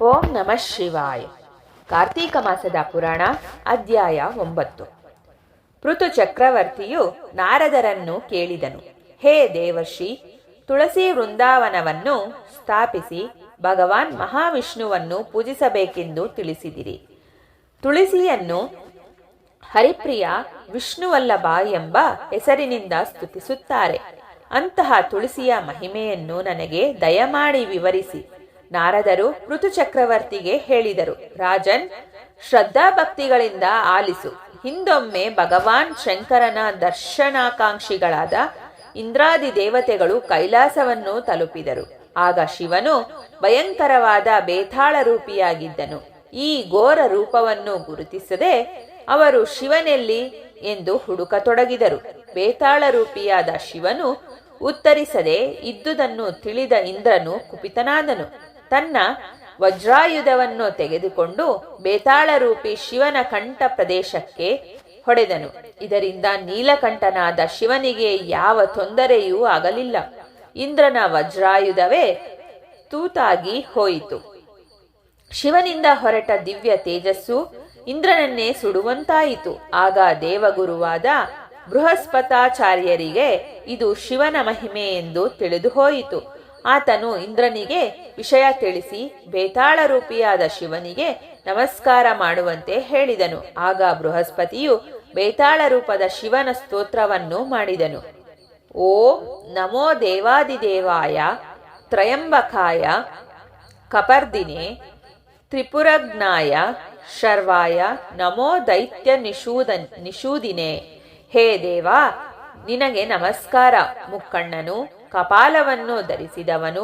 ಓಂ ನಮಃ ಶಿವಾಯ. ಕಾರ್ತೀಕ ಮಾಸದ ಪುರಾಣ ಅಧ್ಯಾಯ 9. ಪೃಥು ಚಕ್ರವರ್ತಿಯು ನಾರದರನ್ನು ಕೇಳಿದನು. ಹೇ ದೇವರ್ಷಿ, ತುಳಸಿ ವೃಂದಾವನವನ್ನು ಸ್ಥಾಪಿಸಿ ಭಗವಾನ್ ಮಹಾವಿಷ್ಣುವನ್ನು ಪೂಜಿಸಬೇಕೆಂದು ತಿಳಿಸಿದಿರಿ. ತುಳಸಿಯನ್ನು ಹರಿಪ್ರಿಯ, ವಿಷ್ಣುವಲ್ಲಭ ಎಂಬ ಹೆಸರಿನಿಂದ ಸ್ತುತಿಸುತ್ತಾರೆ. ಅಂತಹ ತುಳಸಿಯ ಮಹಿಮೆಯನ್ನು ನನಗೆ ದಯಮಾಡಿ ವಿವರಿಸಿ. ನಾರದರು ಪೃಥು ಚಕ್ರವರ್ತಿಗೆ ಹೇಳಿದರು. ರಾಜನ್, ಶ್ರದ್ಧಾಭಕ್ತಿಗಳಿಂದ ಆಲಿಸು. ಹಿಂದೊಮ್ಮೆ ಭಗವಾನ್ ಶಂಕರನ ದರ್ಶನಾಕಾಂಕ್ಷಿಗಳಾದ ಇಂದ್ರಾದಿ ದೇವತೆಗಳು ಕೈಲಾಸವನ್ನು ತಲುಪಿದರು. ಆಗ ಶಿವನು ಭಯಂಕರವಾದ ಬೇತಾಳ ರೂಪಿಯಾಗಿದ್ದನು. ಈ ಘೋರ ರೂಪವನ್ನು ಗುರುತಿಸದೆ ಅವರು ಶಿವನೆಲ್ಲಿ ಎಂದು ಹುಡುಕತೊಡಗಿದರು. ಬೇತಾಳ ರೂಪಿಯಾದ ಶಿವನು ಉತ್ತರಿಸದೆ ಇದ್ದುದನ್ನು ತಿಳಿದ ಇಂದ್ರನು ಕುಪಿತನಾದನು. ತನ್ನ ವಜ್ರಾಯುಧವನ್ನು ತೆಗೆದುಕೊಂಡು ಬೇತಾಳ ರೂಪಿ ಶಿವನ ಕಂಠ ಪ್ರದೇಶಕ್ಕೆ ಹೊಡೆದನು. ಇದರಿಂದ ನೀಲಕಂಠನಾದ ಶಿವನಿಗೆ ಯಾವ ತೊಂದರೆಯೂ ಆಗಲಿಲ್ಲ. ಇಂದ್ರನ ವಜ್ರಾಯುಧವೇ ತೂತಾಗಿ ಹೋಯಿತು. ಶಿವನಿಂದ ಹೊರಟ ದಿವ್ಯ ತೇಜಸ್ಸು ಇಂದ್ರನನ್ನೇ ಸುಡುವಂತಾಯಿತು. ಆಗ ದೇವಗುರುವಾದ ಬೃಹಸ್ಪತಾಚಾರ್ಯರಿಗೆ ಇದು ಶಿವನ ಮಹಿಮೆ ಎಂದು ತಿಳಿದು ಹೋಯಿತು. ಆತನು ಇಂದ್ರನಿಗೆ ವಿಷಯ ತಿಳಿಸಿ ಬೇತಾಳ ರೂಪಿಯಾದ ಶಿವನಿಗೆ ನಮಸ್ಕಾರ ಮಾಡುವಂತೆ ಹೇಳಿದನು. ಆಗ ಬೃಹಸ್ಪತಿಯು ಬೇತಾಳ ರೂಪದ ಶಿವನ ಸ್ತೋತ್ರವನ್ನು ಮಾಡಿದನು. ಓಂ ನಮೋ ದೇವಾದಿದೇವಾಯ ತ್ರಯಂಬಕಾಯ ಕಪರ್ದಿನೇ ತ್ರಿಪುರಜ್ಞಾಯ ಶರ್ವಾಯ ನಮೋ ದೈತ್ಯ ನಿಷೂದಿನೇ. ಹೇ ದೇವ, ನಿನಗೆ ನಮಸ್ಕಾರ. ಮುಕ್ಕಣ್ಣನು, ಕಪಾಲವನ್ನು ಧರಿಸಿದವನು,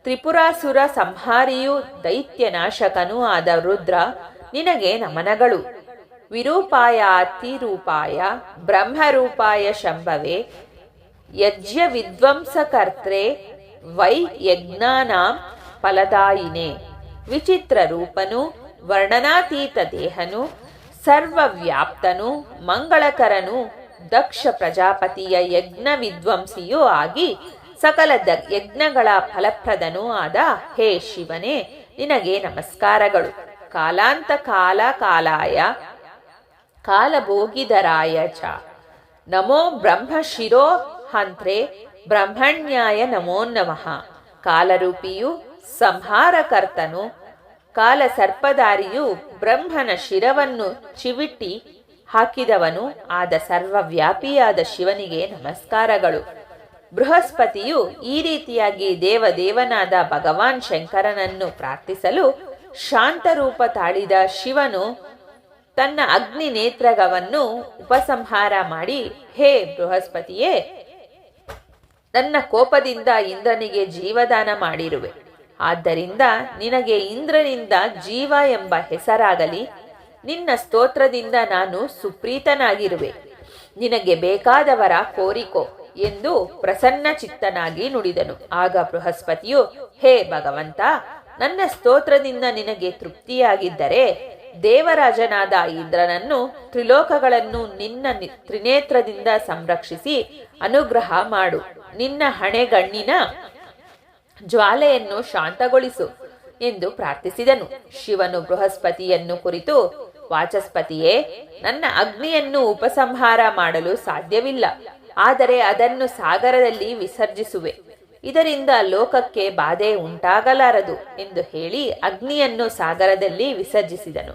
ತ್ರಿಪುರಾಸುರ ಸಂಹಾರಿಯೂ ದೈತ್ಯನಾಶಕನೂ ಆದ ರುದ್ರ, ನಿನಗೆ ನಮನಗಳು. ವಿರೂಪಾಯ ಅತಿರೂಪಾಯ ಬ್ರಹ್ಮರೂಪಾಯ ಶಂಭವೇ ಯಜ್ಞ ವಿಧ್ವಂಸಕರ್ತ್ರೇ ವೈ ಯಜ್ಞಾನಾಂ ಫಲದಾಯಿನೇ. ವಿಚಿತ್ರ ರೂಪನು, ವರ್ಣನಾತೀತ ದೇಹನು, ಸರ್ವವ್ಯಾಪ್ತನು, ಮಂಗಳಕರನು, ದಕ್ಷ ಪ್ರಜಾಪತಿಯ ಯಜ್ಞ ವಿಧ್ವಂಸಿಯೂ ಆಗಿ ಸಕಲ ಯಜ್ಞಗಳ ಫಲಪ್ರದನೂ ಆದ ಹೇ ಶಿವನೇ, ನಿನಗೆ ನಮಸ್ಕಾರಗಳು. ಕಾಲಾಂತ ಕಾಲ ಕಾಲಾಯ ಕಾಲಭೋಗಿಧರಾಯ ಚ ನಮೋ ಬ್ರಹ್ಮ ಶಿರೋ ಹಂತ್ರೆ ಬ್ರಹ್ಮಣ್ಯಾಯ ನಮೋ ನಮಃ. ಕಾಲರೂಪಿಯು, ಸಂಹಾರಕರ್ತನು, ಕಾಲ ಸರ್ಪಧಾರಿಯು, ಬ್ರಹ್ಮನ ಶಿರವನ್ನು ಚಿವಿಟಿ ಹಾಕಿದವನು ಆದ ಸರ್ವವ್ಯಾಪಿಯಾದ ಶಿವನಿಗೆ ನಮಸ್ಕಾರಗಳು. ಬೃಹಸ್ಪತಿಯು ಈ ರೀತಿಯಾಗಿ ದೇವದೇವನಾದ ಭಗವಾನ್ ಶಂಕರನನ್ನು ಪ್ರಾರ್ಥಿಸಲು ಶಾಂತರೂಪ ತಾಳಿದ ಶಿವನು ತನ್ನ ಅಗ್ನಿ ನೇತ್ರಗವನ್ನು ಉಪಸಂಹಾರ ಮಾಡಿ, ಹೇ ಬೃಹಸ್ಪತಿಯೇ, ನನ್ನ ಕೋಪದಿಂದ ಇಂದ್ರನಿಗೆ ಜೀವದಾನ ಮಾಡಿರುವೆ. ಆದ್ದರಿಂದ ನಿನಗೆ ಇಂದ್ರನಿಂದ ಜೀವ ಎಂಬ ಹೆಸರಾಗಲಿ. ನಿನ್ನ ಸ್ತೋತ್ರದಿಂದ ನಾನು ಸುಪ್ರೀತನಾಗಿರುವೆ. ನಿನಗೆ ಬೇಕಾದವರ ಕೋರಿಕೋ ಎಂದು ಪ್ರಸನ್ನ ಚಿತ್ತನಾಗಿ ನುಡಿದನು. ಆಗ ಬೃಹಸ್ಪತಿಯು, ಹೇ ಭಗವಂತ, ನನ್ನ ಸ್ತೋತ್ರದಿಂದ ನಿನಗೆ ತೃಪ್ತಿಯಾಗಿದ್ದರೆ ದೇವರಾಜನಾದ ಇಂದ್ರನನ್ನು, ತ್ರಿಲೋಕಗಳನ್ನು ನಿನ್ನ ತ್ರಿನೇತ್ರದಿಂದ ಸಂರಕ್ಷಿಸಿ ಅನುಗ್ರಹ ಮಾಡು. ನಿನ್ನ ಹಣೆಗಣ್ಣಿನ ಜ್ವಾಲೆಯನ್ನು ಶಾಂತಗೊಳಿಸು ಎಂದು ಪ್ರಾರ್ಥಿಸಿದನು. ಶಿವನು ಬೃಹಸ್ಪತಿಯನ್ನು ಕುರಿತು, ವಾಚಸ್ಪತಿಯೇ, ನನ್ನ ಅಗ್ನಿಯನ್ನು ಉಪಸಂಹಾರ ಮಾಡಲು ಸಾಧ್ಯವಿಲ್ಲ. ಆದರೆ ಅದನ್ನು ಸಾಗರದಲ್ಲಿ ವಿಸರ್ಜಿಸುವೆ. ಇದರಿಂದ ಲೋಕಕ್ಕೆ ಬಾಧೆ ಉಂಟಾಗಲಾರದು ಎಂದು ಹೇಳಿ ಅಗ್ನಿಯನ್ನು ಸಾಗರದಲ್ಲಿ ವಿಸರ್ಜಿಸಿದನು.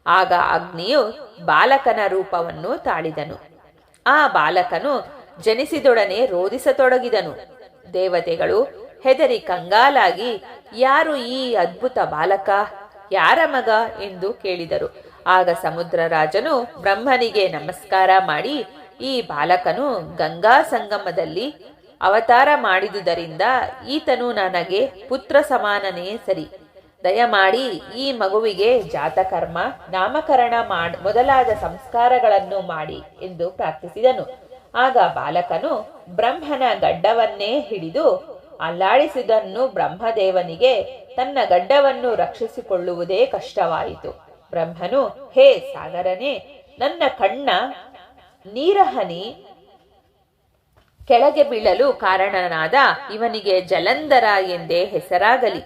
ಆಗ ಅಗ್ನಿಯು ಬಾಲಕನ ರೂಪವನ್ನು ತಾಳಿದನು. ಆ ಬಾಲಕನು ಜನಿಸಿದೊಡನೆ ರೋಧಿಸತೊಡಗಿದನು. ದೇವತೆಗಳು ಹೆದರಿ ಕಂಗಾಲಾಗಿ, ಯಾರು ಈ ಅದ್ಭುತ ಬಾಲಕ, ಯಾರ ಮಗ ಎಂದು ಕೇಳಿದರು. ಆಗ ಸಮುದ್ರ ರಾಜನು ಬ್ರಹ್ಮನಿಗೆ ನಮಸ್ಕಾರ ಮಾಡಿ, ಈ ಬಾಲಕನು ಗಂಗಾ ಸಂಗಮದಲ್ಲಿ ಅವತಾರ ಮಾಡಿದುದರಿಂದ ಈತನು ನನಗೆ ಪುತ್ರ ಸಮಾನನೇ ಸರಿ. ದಯಮಾಡಿ ಈ ಮಗುವಿಗೆ ಜಾತಕರ್ಮ, ನಾಮಕರಣ ಮೊದಲಾದ ಸಂಸ್ಕಾರಗಳನ್ನು ಮಾಡಿ ಎಂದು ಪ್ರಾರ್ಥಿಸಿದನು. ಆಗ ಬಾಲಕನು ಬ್ರಹ್ಮನ ಗಡ್ಡವನ್ನೇ ಹಿಡಿದು ಅಲ್ಲಾಡಿಸಿದನ್ನು. ಬ್ರಹ್ಮದೇವನಿಗೆ ತನ್ನ ಗಡ್ಡವನ್ನು ರಕ್ಷಿಸಿಕೊಳ್ಳುವುದೇ ಕಷ್ಟವಾಯಿತು. ಬ್ರಹ್ಮನು, ಹೇ ಸಾಗರನೇ, ನನ್ನ ಕಣ್ಣ ನೀರಹನಿ ಕೆಳಗೆ ಬೀಳಲು ಕಾರಣನಾದ ಇವನಿಗೆ ಜಲಂಧರ ಎಂದೇ ಹೆಸರಾಗಲಿ.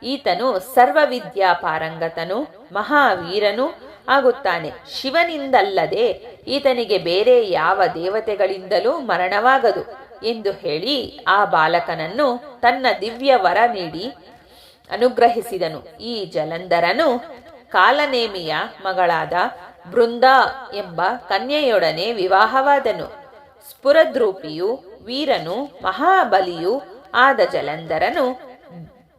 ಈತನು ಸರ್ವವಿದ್ಯಾ ಪಾರಂಗತನು, ಮಹಾವೀರನು ಆಗುತ್ತಾನೆ. ಶಿವನಿಂದಲ್ಲದೆ ಈತನಿಗೆ ಬೇರೆ ಯಾವ ದೇವತೆಗಳಿಂದಲೂ ಮರಣವಾಗದು ಎಂದು ಹೇಳಿ ಆ ಬಾಲಕನನ್ನು ತನ್ನ ದಿವ್ಯ ವರ ನೀಡಿ ಅನುಗ್ರಹಿಸಿದನು. ಈ ಜಲಂಧರನು ಕಾಲನೇಮಿಯ ಮಗಳಾದ ಬೃಂದಾ ಎಂಬ ಕನ್ಯೆಯೊಡನೆ ವಿವಾಹವಾದನು. ಸ್ಫುರದ್ರೂಪಿಯು ವೀರನು ಮಹಾಬಲಿಯೂ ಆದ ಜಲಂಧರನು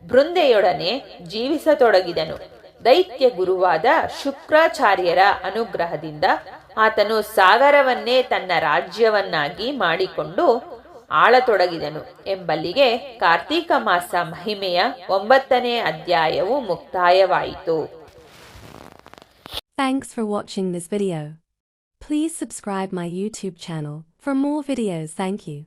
ಬೃಂದೆಯೊಡನೆ ಜೀವಿಸತೊಡಗಿದನು. ದೈತ್ಯ ಗುರುವಾದ ಶುಕ್ರಾಚಾರ್ಯರ ಅನುಗ್ರಹದಿಂದ ಆತನು ಸಾಗರವನ್ನೇ ತನ್ನ ರಾಜ್ಯವನ್ನಾಗಿ ಮಾಡಿಕೊಂಡು ಆಳತೊಡಗಿದನು ಎಂಬಲ್ಲಿಗೆ ಕಾರ್ತೀಕ ಮಾಸ ಮಹಿಮೆಯ 9ನೇ ಅಧ್ಯಾಯವು ಮುಕ್ತಾಯವಾಯಿತು. Thanks for watching this video. Please subscribe my YouTube channel for more videos. Thank you.